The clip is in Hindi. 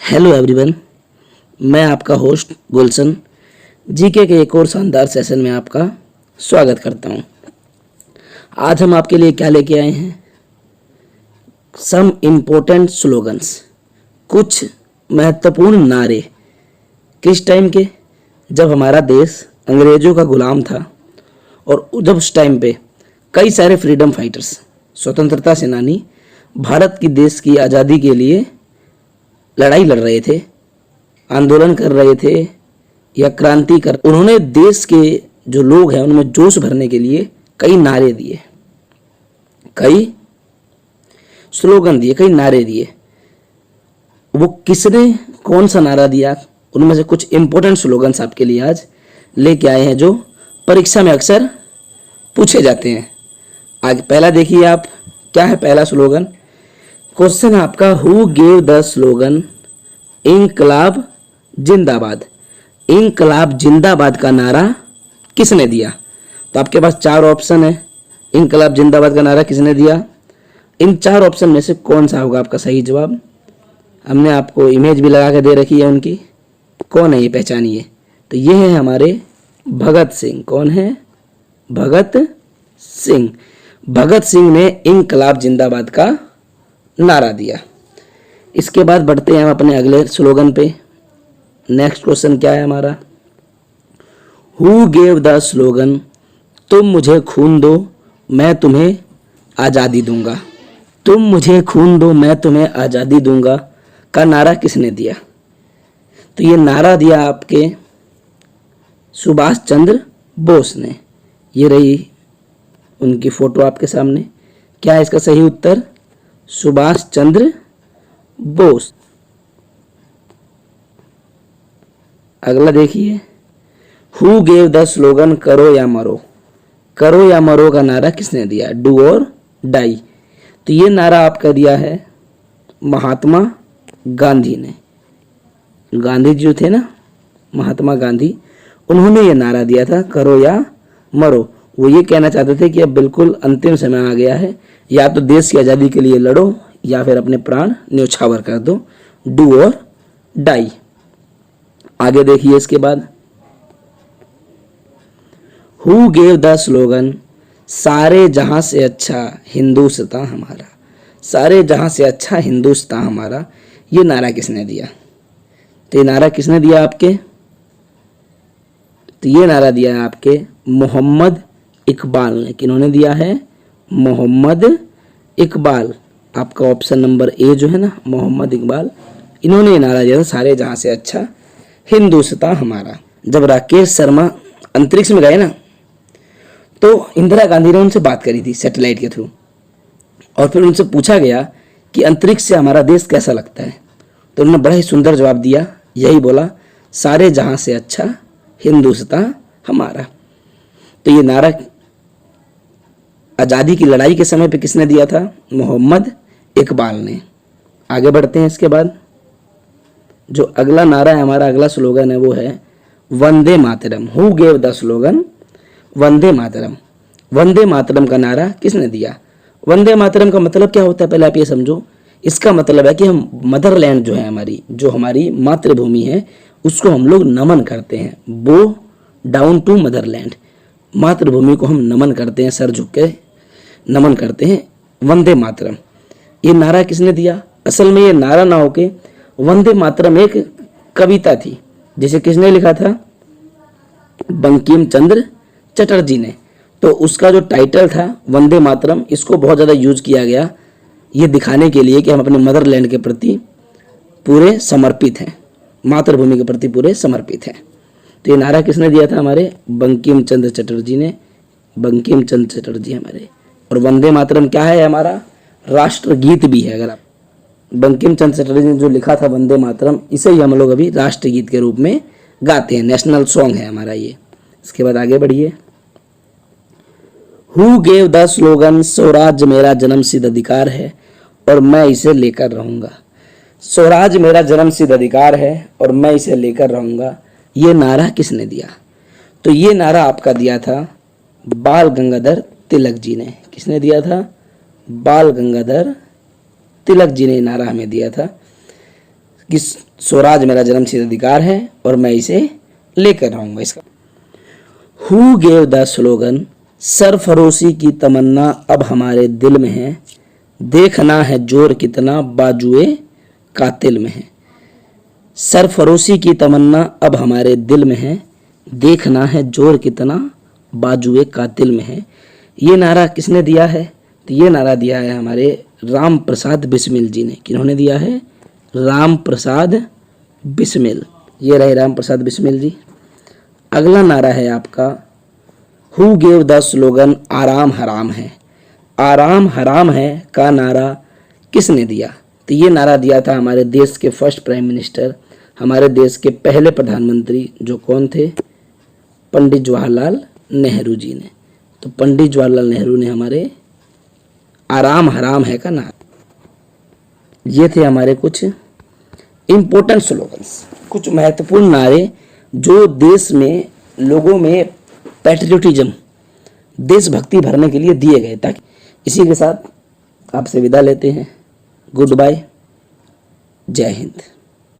हेलो एवरीवन, मैं आपका होस्ट गुलशन जीके के एक और शानदार सेशन में आपका स्वागत करता हूं। आज हम आपके लिए क्या लेके आए हैं? सम इम्पोर्टेंट स्लोगन्स, कुछ महत्वपूर्ण नारे। किस टाइम के? जब हमारा देश अंग्रेज़ों का गुलाम था और जब उस टाइम पे कई सारे फ्रीडम फाइटर्स, स्वतंत्रता सेनानी भारत की देश की आज़ादी के लिए लड़ाई लड़ रहे थे, आंदोलन कर रहे थे या क्रांति कर, उन्होंने देश के जो लोग हैं उनमें जोश भरने के लिए कई नारे दिए, कई स्लोगन दिए, कई नारे दिए। वो किसने कौन सा नारा दिया, उनमें से कुछ इंपॉर्टेंट स्लोगन्स आपके लिए आज लेके आए हैं जो परीक्षा में अक्सर पूछे जाते हैं। आगे पहला देखिए आप, क्या है पहला स्लोगन? क्वेश्चन आपका, हु गेव द स्लोगन इंकलाब जिंदाबाद? इंकलाब जिंदाबाद का नारा किसने दिया? तो आपके पास चार ऑप्शन है। इंकलाब जिंदाबाद का नारा किसने दिया? इन चार ऑप्शन में से कौन सा होगा आपका सही जवाब? हमने आपको इमेज भी लगा के दे रखी है उनकी। कौन है ये, पहचानिए। तो ये है हमारे भगत सिंह। कौन है? भगत सिंह। भगत सिंह ने इंकलाब जिंदाबाद का नारा दिया। इसके बाद बढ़ते हैं हम अपने अगले स्लोगन पे। नेक्स्ट क्वेश्चन क्या है हमारा? हु गेव द स्लोगन तुम मुझे खून दो मैं तुम्हें आज़ादी दूंगा? तुम मुझे खून दो मैं तुम्हें आज़ादी दूंगा का नारा किसने दिया? तो ये नारा दिया आपके सुभाष चंद्र बोस ने। ये रही उनकी फोटो आपके सामने। क्या है इसका सही उत्तर? सुभाष चंद्र बोस। अगला देखिए, हु गेव द स्लोगन करो या मरो? करो या मरो का नारा किसने दिया? डू और डाई। तो ये नारा आपका दिया है महात्मा गांधी ने। गांधी जी जो थे ना, महात्मा गांधी, उन्होंने ये नारा दिया था, करो या मरो। वो ये कहना चाहते थे कि अब बिल्कुल अंतिम समय आ गया है, या तो देश की आज़ादी के लिए लड़ो या फिर अपने प्राण न्योछावर कर दो। डू और डाई। आगे देखिए इसके बाद, हु गेव द स्लोगन सारे जहां से अच्छा हिंदुस्तान हमारा? सारे जहां से अच्छा हिंदुस्तान हमारा, ये नारा किसने दिया? तो ये नारा किसने दिया आपके? तो ये नारा दिया है आपके मोहम्मद इकबाल ने। किन्होंने दिया है? मोहम्मद इकबाल। आपका ऑप्शन नंबर ए जो है ना, मोहम्मद इकबाल, इन्होंने ये नारा दिया था, सारे जहां से अच्छा हिंदुस्तान हमारा। जब राकेश शर्मा अंतरिक्ष में गए ना, तो इंदिरा गांधी ने उनसे बात करी थी सैटेलाइट के थ्रू, और फिर उनसे पूछा गया कि अंतरिक्ष से हमारा देश कैसा लगता है। तो उन्होंने बड़ा ही सुंदर जवाब दिया, यही बोला, सारे जहां से अच्छा हिंदुस्तान हमारा। तो ये नारा आज़ादी की लड़ाई के समय पे किसने दिया था? मोहम्मद इकबाल ने। आगे बढ़ते हैं। इसके बाद जो अगला नारा है हमारा, अगला स्लोगन है, वो है Vande Mataram. Who gave the slogan Vande Mataram? Vande Mataram का नारा किसने दिया? वंदे मातरम का मतलब क्या होता है, पहले आप ये समझो। इसका मतलब है कि हम मदरलैंड जो है हमारी, जो हमारी मातृभूमि है, उसको हम लोग नमन करते हैं। बो डाउन टू मदरलैंड। मातृभूमि को हम नमन करते हैं, सर झुक के नमन करते हैं। वंदे मातरम ये नारा किसने दिया? असल में ये नारा ना होके वंदे मातरम एक कविता थी, जिसे किसने लिखा था? बंकिम चंद्र चटर्जी ने। तो उसका जो टाइटल था वंदे मातरम, इसको बहुत ज़्यादा यूज किया गया ये दिखाने के लिए कि हम अपने मदरलैंड के प्रति पूरे समर्पित हैं, मातृभूमि के प्रति पूरे समर्पित हैं। तो ये नारा किसने दिया था? हमारे बंकिम चंद्र चटर्जी ने। बंकिम चंद्र चटर्जी हमारे। और वंदे मातरम क्या है? हमारा राष्ट्रगीत भी है। अगर आप बंकिम चंद्र चटर्जी ने जो लिखा था वंदे मातरम, इसे ही हम लोग अभी राष्ट्रगीत के रूप में गाते हैं, नेशनल सॉन्ग है हमारा ये। इसके बाद आगे बढ़िए, who gave the slogan Swaraj मेरा जन्मसिद्ध अधिकार है और मैं इसे लेकर रहूंगा? स्वराज मेरा जन्मसिद्ध अधिकार है और मैं इसे लेकर रहूंगा, ये नारा किसने दिया? तो ये नारा आपका दिया था बाल गंगाधर तिलक जी ने। किसने दिया था? बाल गंगाधर तिलक जी ने नारा हमें दिया था। कि स्वराज मेरा जन्मसिद्ध अधिकार है और मैं इसे लेकर रहूंगा। इसका हु गेव द स्लोगन, सरफरोशी की तमन्ना अब हमारे दिल में है, देखना है जोर कितना बाजुए कातिल में है। सरफरोशी की तमन्ना अब हमारे दिल में है, देखना है जोर कितना बाजुए कातिल में है। ये नारा किसने दिया है? तो ये नारा दिया है हमारे राम प्रसाद बिस्मिल जी ने। किन्होंने दिया है? राम प्रसाद बिस्मिल। ये रहे राम प्रसाद बिस्मिल जी। अगला नारा है आपका हु गेव द स्लोगन, आराम हराम है। आराम हराम है का नारा किसने दिया? तो ये नारा दिया था हमारे देश के फर्स्ट प्राइम मिनिस्टर, हमारे देश के पहले प्रधानमंत्री, जो कौन थे? पंडित जवाहरलाल नेहरू जी ने। तो पंडित जवाहरलाल नेहरू ने हमारे आराम हराम है का नारा। ये थे हमारे कुछ इम्पोर्टेंट स्लोगन्स, कुछ महत्वपूर्ण नारे जो देश में लोगों में पैट्रियोटिज्म, देशभक्ति भरने के लिए दिए गए। ताकि इसी के साथ आपसे विदा लेते हैं। गुड बाय, जय हिंद।